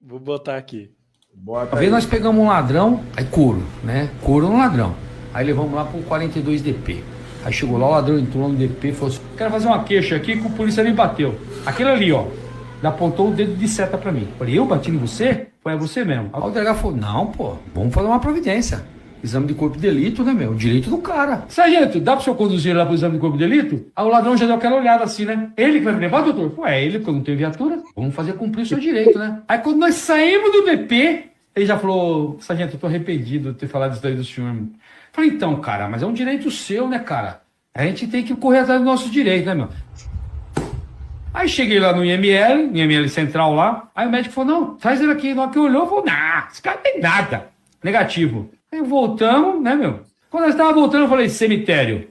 Vou botar aqui. Bota Uma vez aí. nós pegamos um ladrão, aí couro, né? Couro no ladrão. Aí levamos lá pro 42 DP. Aí chegou lá, o ladrão entrou lá no DP e falou assim: quero fazer uma queixa aqui que o polícia me bateu. Aquele ali, ó. Ele apontou o dedo de seta pra mim. Falei, eu bati em você? Foi você mesmo. Aí o delegado falou: não, pô, vamos fazer uma providência. Exame de corpo de delito, né, meu? Direito do cara. Sargento, dá pro senhor conduzir ele lá pro exame de corpo de delito? Aí o ladrão já deu aquela olhada assim, né? Ele que vai me levar, doutor? Pô, é ele, porque eu não tenho viatura. Vamos fazer cumprir o seu direito, né? Aí quando nós saímos do DP, ele já falou: sargento, eu tô arrependido de ter falado isso daí do senhor. Falei, então, cara, mas é um direito seu, né, cara? A gente tem que correr atrás dos nossos direitos, né, meu? Aí cheguei lá no IML Central lá, aí o médico falou, não, traz ele aqui. Na hora que olhou, falou, não, esse cara não tem nada. Negativo. Aí voltamos, né, meu? Quando nós estávamos voltando, eu falei, cemitério.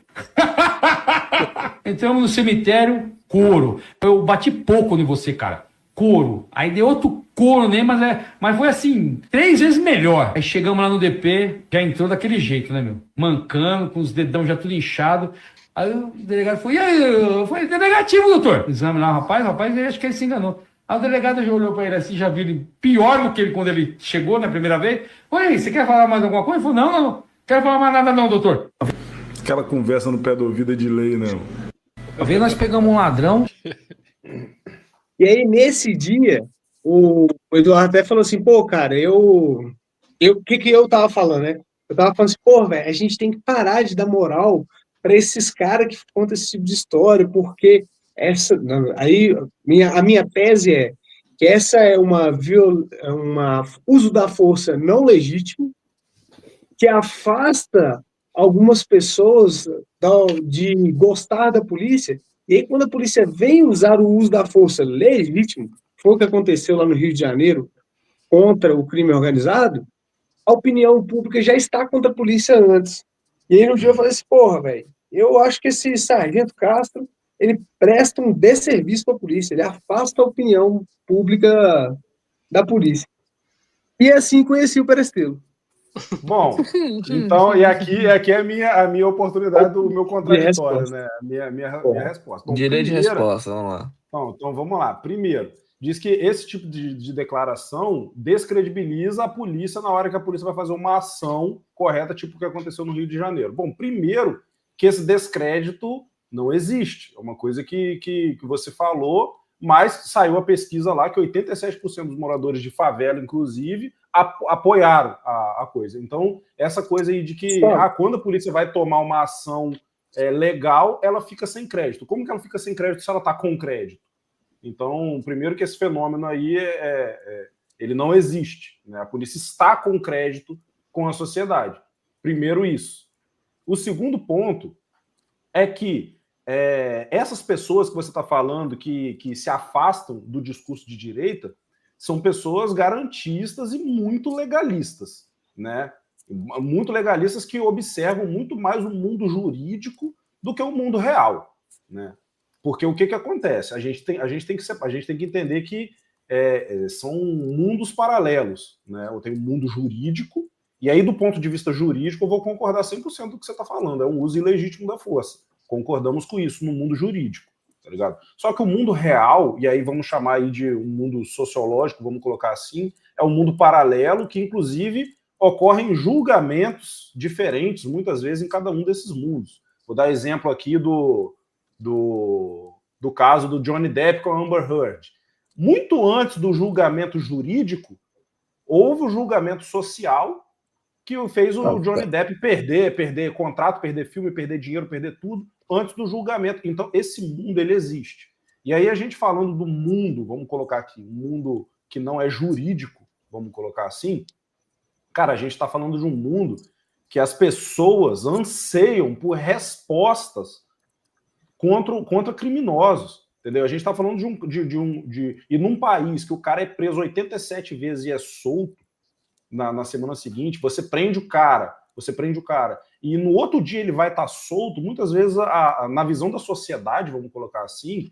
Entramos no cemitério, couro. Eu bati pouco em você, cara. Couro. Aí deu outro couro, né? Mas foi assim, 3 vezes melhor. Aí chegamos lá no DP, já entrou daquele jeito, né, meu? Mancando, com os dedão já tudo inchado. Aí o delegado falou, e aí? Eu falei, negativo, doutor. Exame lá, rapaz, acho que ele se enganou. Aí o delegado já olhou pra ele assim, já viu ele pior do que ele quando ele chegou na primeira vez. Oi, você quer falar mais alguma coisa? Ele falou, não, quero falar mais nada não, doutor. Aquela conversa no pé do ouvido é de lei, né? Uma vez nós pegamos um ladrão. E aí, nesse dia, o Eduardo até falou assim, pô, cara, o que eu tava falando, né? Eu tava falando assim, pô, velho, a gente tem que parar de dar moral para esses caras que contam esse tipo de história, porque a minha tese é que essa é uma uso da força não legítimo, que afasta algumas pessoas de gostar da polícia. E aí, quando a polícia vem usar o uso da força legítimo, foi o que aconteceu lá no Rio de Janeiro contra o crime organizado, a opinião pública já está contra a polícia antes. E aí, no dia eu falei assim, porra, velho, eu acho que esse sargento Castro, ele presta um desserviço para a polícia, ele afasta a opinião pública da polícia. E assim conheci o Perestelo. Bom, então, e aqui é a minha oportunidade do meu contraditório, né? Minha resposta. Bom, Direito de resposta, vamos lá. Então, vamos lá. Primeiro, diz que esse tipo de declaração descredibiliza a polícia na hora que a polícia vai fazer uma ação correta, tipo o que aconteceu no Rio de Janeiro. Bom, primeiro, que esse descrédito não existe. É uma coisa que você falou, mas saiu a pesquisa lá que 87% dos moradores de favela, inclusive, apoiaram a coisa. Então, essa coisa aí de que quando a polícia vai tomar uma ação legal, ela fica sem crédito. Como que ela fica sem crédito se ela está com crédito? Então, primeiro que esse fenômeno aí ele não existe, né? A polícia está com crédito com a sociedade. Primeiro isso. O segundo ponto é que essas pessoas que você está falando que se afastam do discurso de direita são pessoas garantistas e muito legalistas, né? Muito legalistas que observam muito mais o mundo jurídico do que o mundo real, né? Porque o que acontece? A gente tem que entender que são mundos paralelos, né? Eu tenho o mundo jurídico, e aí, do ponto de vista jurídico, eu vou concordar 100% do que você está falando. É um uso ilegítimo da força. Concordamos com isso no mundo jurídico, tá ligado? Só que o mundo real, e aí vamos chamar aí de um mundo sociológico, vamos colocar assim, é um mundo paralelo que, inclusive, ocorrem julgamentos diferentes, muitas vezes, em cada um desses mundos. Vou dar exemplo aqui do caso do Johnny Depp com a Amber Heard. Muito antes do julgamento jurídico, houve o julgamento social que fez o Johnny Depp perder contrato, perder filme, perder dinheiro, perder tudo, antes do julgamento. Então, esse mundo, ele existe. E aí, a gente falando do mundo, vamos colocar aqui, um mundo que não é jurídico, vamos colocar assim, cara, a gente está falando de um mundo que as pessoas anseiam por respostas contra criminosos, entendeu? A gente está falando e num país que o cara é preso 87 vezes e é solto na semana seguinte, você prende o cara, e no outro dia ele vai estar solto, muitas vezes, na visão da sociedade, vamos colocar assim,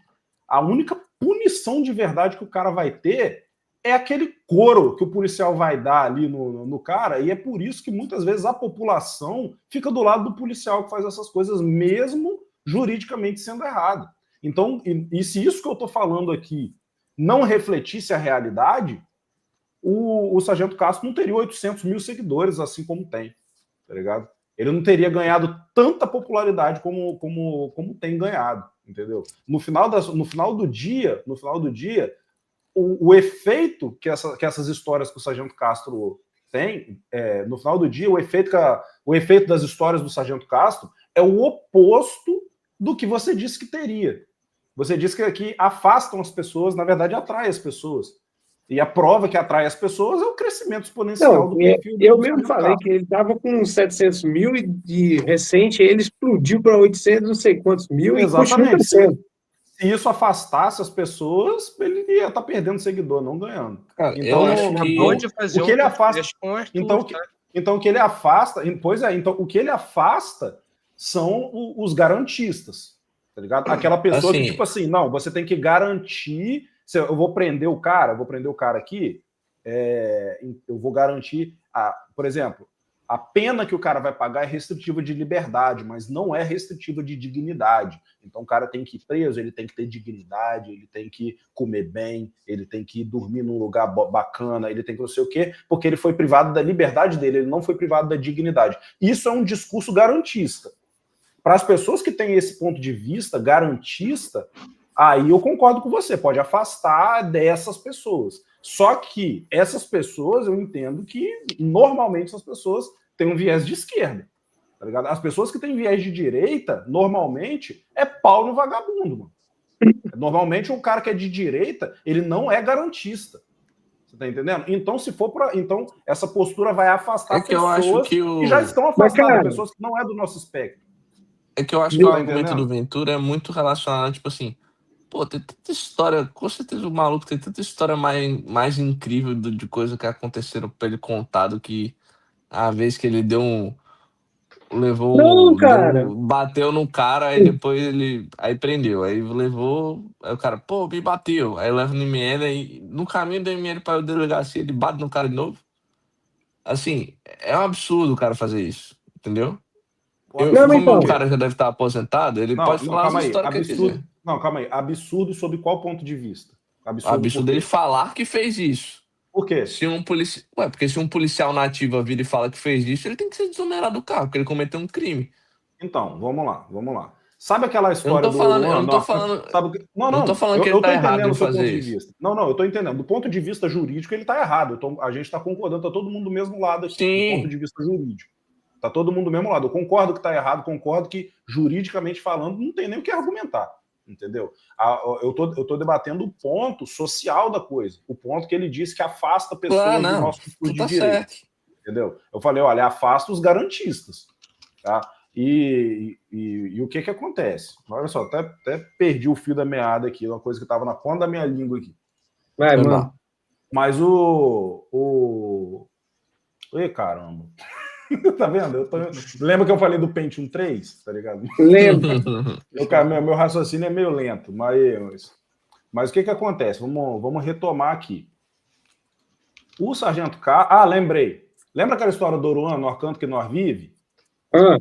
a única punição de verdade que o cara vai ter é aquele couro que o policial vai dar ali no cara, e é por isso que muitas vezes a população fica do lado do policial que faz essas coisas, mesmo juridicamente sendo errado. Então, e se isso que eu estou falando aqui não refletisse a realidade, o Sargento Castro não teria 800 mil seguidores, assim como tem, tá ligado? Ele não teria ganhado tanta popularidade como tem ganhado, entendeu? No final do dia, o efeito que essas histórias que o Sargento Castro tem, no final do dia, o efeito das histórias do Sargento Castro é o oposto do que você disse que teria. Você disse que afastam as pessoas, na verdade, atrai as pessoas. E a prova que atrai as pessoas é o crescimento exponencial do perfil. Eu mesmo falei que ele estava com 700 mil e de recente ele explodiu para 800 não sei quantos mil. Exatamente. E continua crescendo. Se isso afastasse as pessoas, ele ia estar perdendo seguidor, não ganhando. Cara, então, eu acho que pode fazer o que ele afasta. Então, o que ele afasta, então o que ele afasta são os garantistas, tá ligado? Aquela pessoa assim, que, tipo assim, não, você tem que garantir. Eu vou prender o cara aqui, eu vou garantir, por exemplo, a pena que o cara vai pagar é restritiva de liberdade, mas não é restritiva de dignidade. Então o cara tem que ir preso, ele tem que ter dignidade, ele tem que comer bem, ele tem que dormir num lugar bacana, ele tem que não sei o quê, porque ele foi privado da liberdade dele, ele não foi privado da dignidade. Isso é um discurso garantista. Para as pessoas que têm esse ponto de vista garantista, aí eu concordo com você, pode afastar dessas pessoas. Só que essas pessoas, eu entendo que normalmente essas pessoas têm um viés de esquerda, tá ligado? As pessoas que têm viés de direita, normalmente, é pau no vagabundo, mano. Normalmente o cara que é de direita, ele não é garantista. Você tá entendendo? Então, então essa postura vai afastar pessoas que já estão afastadas, pessoas que não é do nosso espectro. É que eu acho que o argumento do Ventura é muito relacionado, tipo assim, pô, tem tanta história, com certeza o maluco tem tanta história mais incrível de coisa que aconteceram pra ele contar do que a vez que ele bateu no cara, aí depois aí prendeu, aí levou, aí o cara, pô, me bateu, aí leva no ML, aí no caminho do ML para a delegacia ele bate no cara de novo. Assim, é um absurdo o cara fazer isso, entendeu? Como o cara já deve estar aposentado, ele pode falar as histórias que ele quiser. Não, calma aí. Absurdo sob qual ponto de vista? Absurdo dele falar que fez isso. Por quê? Porque se um policial nativo vira e fala que fez isso, ele tem que ser desonerado do carro, porque ele cometeu um crime. Então, vamos lá. Sabe aquela história eu não tô falando que ele tá errado em fazer isso. Não, eu tô entendendo. Do ponto de vista jurídico, ele tá errado. A gente tá concordando, tá todo mundo do mesmo lado aqui. Sim. Do ponto de vista jurídico. Tá todo mundo do mesmo lado. Eu concordo que tá errado, concordo que, juridicamente falando, não tem nem o que argumentar. Entendeu? Eu tô debatendo o ponto social da coisa. O ponto que ele disse que afasta pessoas do nosso tipo de direito. Certo. Entendeu? Eu falei, olha, afasta os garantistas. Tá? E o que acontece? Olha só, até perdi o fio da meada aqui, uma coisa que estava na ponta da minha língua aqui. Vai, mano. Mas Ih, caramba. Tá vendo? Lembra que eu falei do Pentium 3? Tá ligado? Lembro. Meu raciocínio é meio lento, mas o que acontece? Vamos retomar aqui. O Sargento K. Lembrei. Lembra aquela história do Oruan, no canto que nós vive?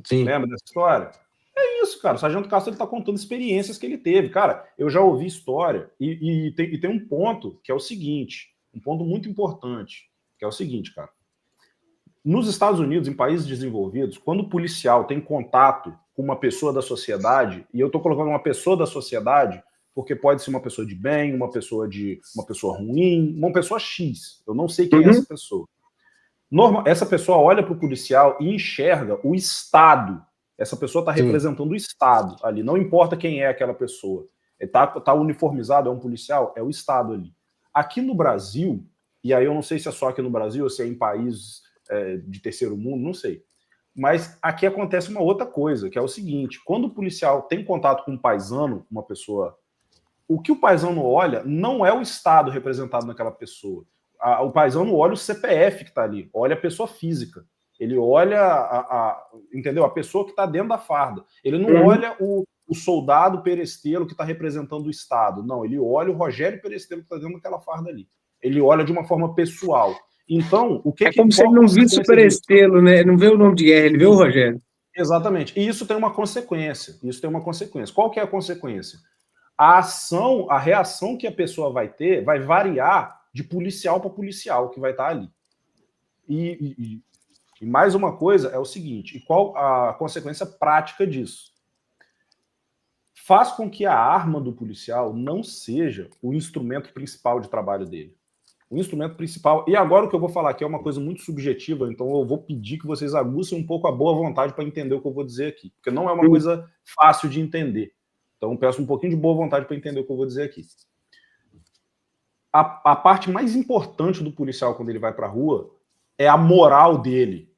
Sim. Lembra dessa história? É isso, cara. O Sargento Castro ele tá contando experiências que ele teve. Cara, eu já ouvi história e tem um ponto que é o seguinte, um ponto muito importante, que é o seguinte, cara. Nos Estados Unidos, em países desenvolvidos, quando o policial tem contato com uma pessoa da sociedade, e eu estou colocando uma pessoa da sociedade, porque pode ser uma pessoa de bem, uma pessoa ruim, uma pessoa X. Eu não sei quem é essa pessoa. Essa pessoa olha para o policial e enxerga o Estado. Essa pessoa está representando o Estado ali. Não importa quem é aquela pessoa. Está uniformizado, é um policial, é o Estado ali. Aqui no Brasil, e aí eu não sei se é só aqui no Brasil ou se é em países de terceiro mundo, não sei. Mas aqui acontece uma outra coisa, que é o seguinte, quando o policial tem contato com um paisano, uma pessoa, o que o paisano olha não é o Estado representado naquela pessoa. O paisano olha o CPF que está ali, olha a pessoa física. Ele olha, entendeu? A pessoa que está dentro da farda. Ele não olha o soldado Perestelo que está representando o Estado. Não, ele olha o Rogério Perestelo que está dentro daquela farda ali. Ele olha de uma forma pessoal. Então, o que como se ele não visse o Perestelo, né? Não vê o nome de guerra, ele vê o Rogério. Exatamente. E isso tem uma consequência. Qual que é a consequência? A reação que a pessoa vai ter vai variar de policial para policial que vai estar ali. E mais uma coisa é o seguinte, e qual a consequência prática disso? Faz com que a arma do policial não seja o instrumento principal de trabalho dele. O instrumento principal, e agora o que eu vou falar aqui é uma coisa muito subjetiva, então eu vou pedir que vocês aguçem um pouco a boa vontade para entender o que eu vou dizer aqui, porque não é uma coisa fácil de entender. Então peço um pouquinho de boa vontade para entender o que eu vou dizer aqui. A parte mais importante do policial quando ele vai para a rua é a moral dele.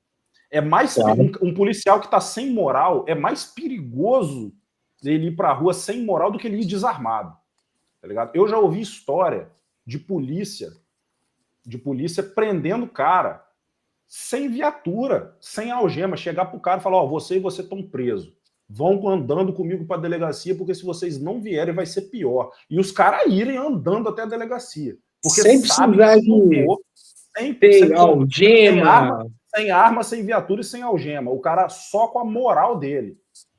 É mais um policial que está sem moral é mais perigoso ele ir para a rua sem moral do que ele ir desarmado. Tá ligado? Eu já ouvi história de polícia prendendo o cara sem viatura, sem algema, chegar pro cara e falar, ó, você e você estão presos. Vão andando comigo para a delegacia, porque se vocês não vierem vai ser pior. E os caras irem andando até a delegacia. Porque sem precisar de ter algema. Sem arma, sem viatura e sem algema. O cara só com a moral dele.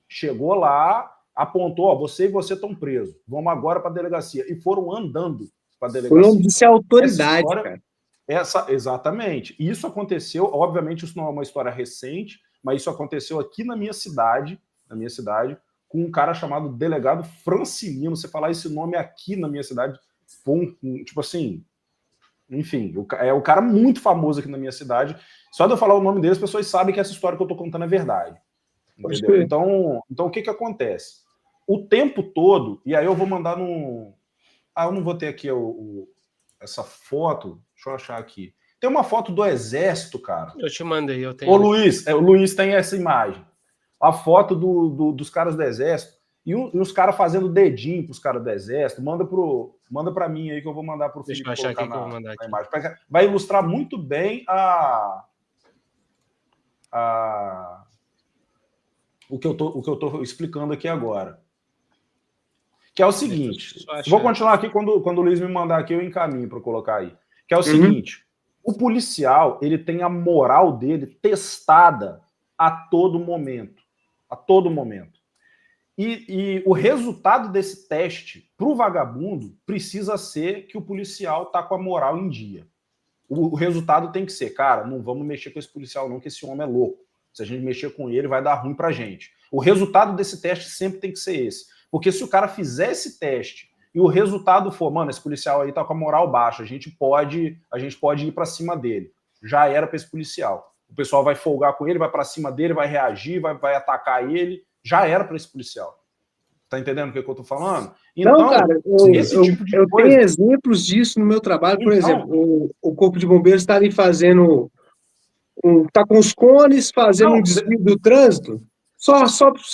Chegou lá, apontou, ó, você e você estão presos. Vamos agora para a delegacia. E foram andando para a delegacia. O nome disso é autoridade, cara. Exatamente. Isso aconteceu, obviamente isso não é uma história recente, mas isso aconteceu aqui na minha cidade, com um cara chamado Delegado Francilino. Você falar esse nome aqui na minha cidade, foi tipo assim, enfim, é o cara muito famoso aqui na minha cidade. Só de eu falar o nome dele, as pessoas sabem que essa história que eu tô contando é verdade. Entendeu? Então o que acontece? O tempo todo, e aí eu vou mandar no... eu não vou ter aqui essa foto, deixa eu achar aqui. Tem uma foto do Exército, cara. Eu te mandei, eu tenho. O Luiz tem essa imagem. A foto dos caras do Exército e os caras fazendo dedinho pros caras do Exército. Manda para mim aí que eu vou mandar pro Felipe. Deixa eu achar aqui que eu vou mandar aqui. Imagem. Vai ilustrar muito bem o que eu tô explicando aqui agora. Que é o seguinte, vou continuar aqui, quando o Luiz me mandar aqui, eu encaminho para colocar aí. Que é o seguinte, o policial, ele tem a moral dele testada a todo momento. A todo momento. E o resultado desse teste para o vagabundo precisa ser que o policial tá com a moral em dia. O resultado tem que ser, cara, não vamos mexer com esse policial não, que esse homem é louco. Se a gente mexer com ele, vai dar ruim pra gente. O resultado desse teste sempre tem que ser esse. Porque se o cara fizer esse teste e o resultado for, mano, esse policial aí tá com a moral baixa, a gente pode ir para cima dele. Já era para esse policial. O pessoal vai folgar com ele, vai para cima dele, vai reagir, vai atacar ele. Já era para esse policial. Tá entendendo o que eu tô falando? Então, não, cara, eu tenho exemplos disso no meu trabalho. Por exemplo, o Corpo de Bombeiros está ali fazendo... tá com os cones, fazendo um desvio do trânsito, só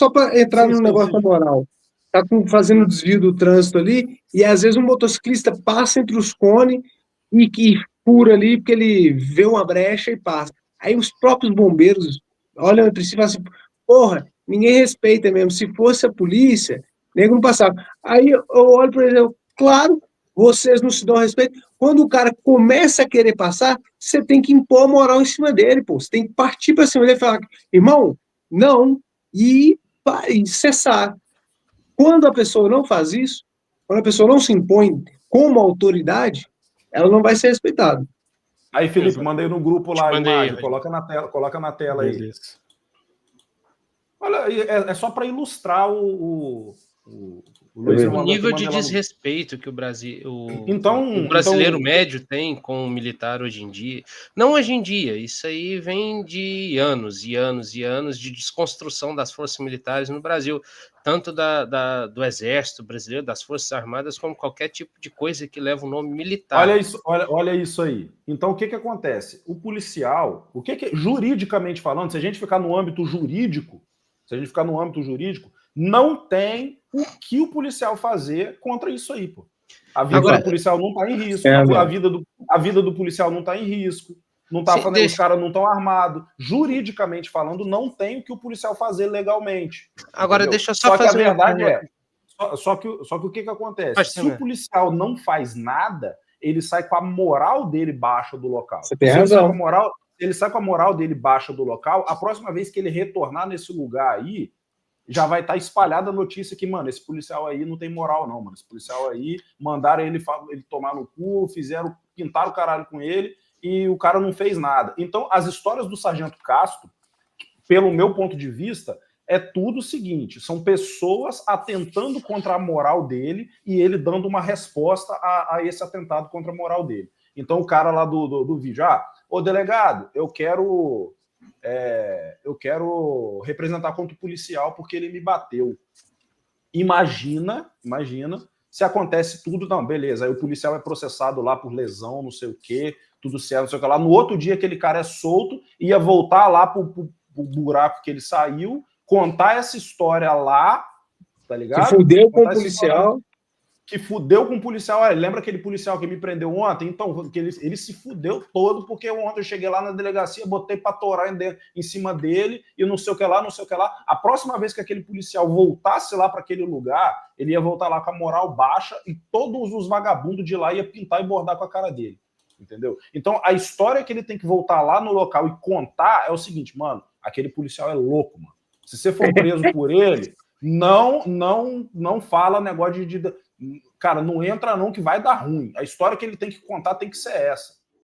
para entrar no negócio da moral. Tá fazendo um desvio do trânsito ali, e às vezes um motociclista passa entre os cones e que fura ali, porque ele vê uma brecha e passa. Aí os próprios bombeiros olham entre si e falam assim, porra, ninguém respeita mesmo. Se fosse a polícia, nego não passava. Aí eu olho para ele, claro, vocês não se dão respeito. Quando o cara começa a querer passar, você tem que impor a moral em cima dele, pô. Você tem que partir para cima dele e falar, irmão, não, e cessar. Quando a pessoa não faz isso, quando a pessoa não se impõe como autoridade, ela não vai ser respeitada. Aí, Felipe, mandei no grupo lá a imagem, coloca na tela aí. Olha, é só para ilustrar o nível de desrespeito que o brasileiro médio tem com o militar hoje em dia. Não hoje em dia, isso aí vem de anos e anos e anos de desconstrução das forças militares no Brasil, tanto do Exército brasileiro, das Forças Armadas, como qualquer tipo de coisa que leva o nome militar. Olha isso aí. Então, o que acontece? O policial, juridicamente falando, se a gente ficar no âmbito jurídico, não tem o que o policial fazer contra isso aí, pô. A vida do policial não está em risco, a vida do policial não está em risco, não tá fazendo, os caras não estão armados. Juridicamente falando, não tem o que o policial fazer legalmente. Agora, entendeu? Deixa eu só fazer. Que a verdade só que o que acontece? Se o policial não faz nada, ele sai com a moral dele baixa do local. Você tem razão. Ele sai com a moral dele baixa do local, a próxima vez que ele retornar nesse lugar aí, já vai estar espalhada a notícia que, mano, esse policial aí não tem moral não, mano. Esse policial aí, mandaram ele tomar no cu, fizeram pintaram o caralho com ele e o cara não fez nada. Então, as histórias do Sargento Castro, pelo meu ponto de vista, é tudo o seguinte, são pessoas atentando contra a moral dele e ele dando uma resposta a esse atentado contra a moral dele. Então, o cara lá do vídeo, ô delegado, eu quero representar contra o policial porque ele me bateu. Imagina se acontece tudo, não, beleza, aí o policial é processado lá por lesão, não sei o quê, tudo certo, não sei o que lá. No outro dia, aquele cara é solto, ia voltar lá pro buraco que ele saiu, contar essa história lá, tá ligado? Que fudeu com o policial. Que fudeu com o policial. Lembra aquele policial que me prendeu ontem? Então, que ele se fudeu todo, porque ontem eu cheguei lá na delegacia, botei pra torar em cima dele, e não sei o que lá, não sei o que lá. A próxima vez que aquele policial voltasse lá para aquele lugar, ele ia voltar lá com a moral baixa, e todos os vagabundos de lá ia pintar e bordar com a cara dele. Entendeu? Então, a história que ele tem que voltar lá no local e contar é o seguinte, mano, aquele policial é louco, mano. Se você for preso por ele, não fala negócio de... Cara, não entra não que vai dar ruim. A história que ele tem que contar tem que ser essa.